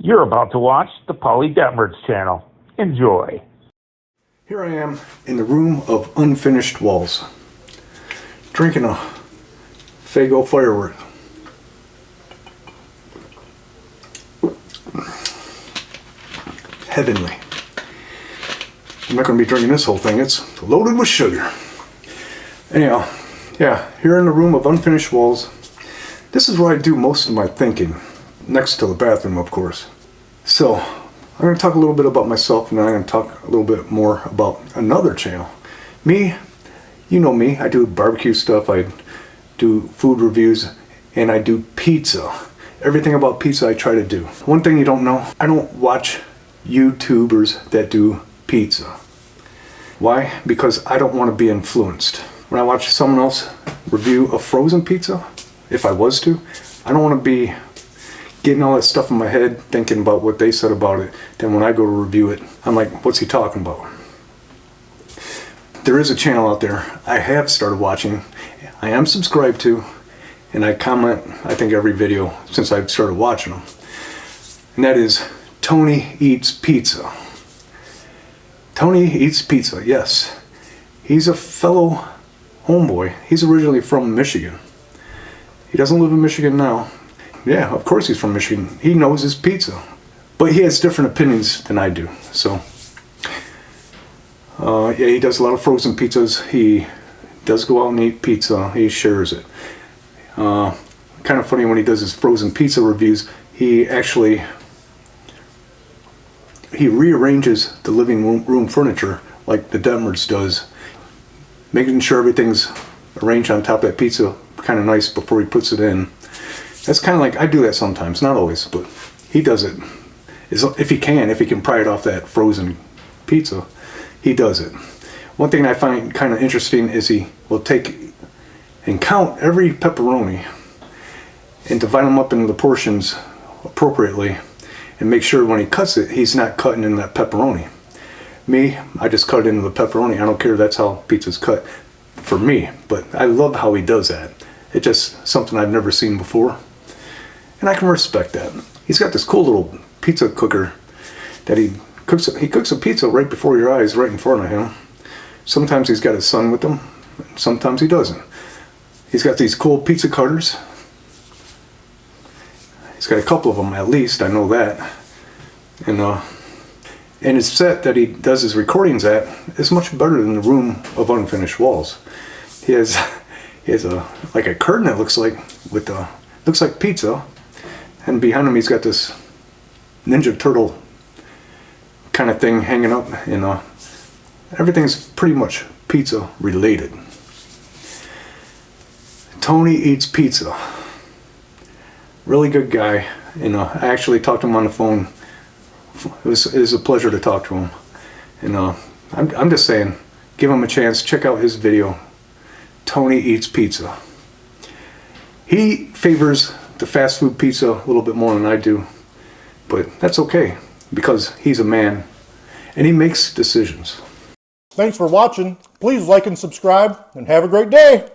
You're about to watch the Polly Detmers channel. Enjoy. Here I am in the room of unfinished walls, drinking a Faygo firework. Heavenly. I'm not going to be drinking this whole thing. It's loaded with sugar. Anyhow, yeah, here in the room of unfinished walls, this is where I do most of my thinking, next to the bathroom, of course. So, I'm going to talk a little bit about myself, and then I'm going to talk a little bit more about another channel. Me, you know me, I do barbecue stuff, I do food reviews, and I do pizza. Everything about pizza I try to do. One thing you don't know, I don't watch YouTubers that do pizza. Why? Because I don't want to be influenced. When I watch someone else review a frozen pizza, if I was to, I don't want to be getting all that stuff in my head, thinking about what they said about it. Then when I go to review it, I'm like, what's he talking about? There is a channel out there I have started watching, I am subscribed to, and I comment, I think, every video since I've started watching them. And that is Tony Eats Pizza. Tony Eats Pizza, yes. He's a fellow homeboy. He's originally from Michigan. He doesn't live in Michigan now. Yeah, of course he's from Michigan. He knows his pizza. But he has different opinions than I do. So, yeah, he does a lot of frozen pizzas. He does go out and eat pizza. He shares it. Kind of funny, when he does his frozen pizza reviews, he rearranges the living room furniture like the Detmers does, making sure everything's arranged on top of that pizza kind of nice before he puts it in. That's kind of like, I do that sometimes, not always, but he does it. If he can pry it off that frozen pizza, he does it. One thing I find kind of interesting is he will take and count every pepperoni and divide them up into the portions appropriately, and make sure when he cuts it, he's not cutting in that pepperoni. Me, I just cut it into the pepperoni. I don't care if that's how pizza's cut for me, but I love how he does that. It's just something I've never seen before, and I can respect that. He's got this cool little pizza cooker that he cooks a pizza right before your eyes, right in front of him. Sometimes he's got his son with him, sometimes he doesn't. He's got these cool pizza cutters. He's got a couple of them at least, I know that. And his set that he does his recordings at is much better than the room of unfinished walls. He has like a curtain that looks like pizza, and behind him he's got this Ninja Turtle kind of thing hanging up, and everything's pretty much pizza related. Tony Eats Pizza. Really good guy. I actually talked to him on the phone. It was a pleasure to talk to him. And I'm just saying, give him a chance. Check out his video. Tony Eats Pizza. He favors the fast food pizza a little bit more than I do, but that's okay, because he's a man and he makes decisions. Thanks for watching. Please like and subscribe, and have a great day.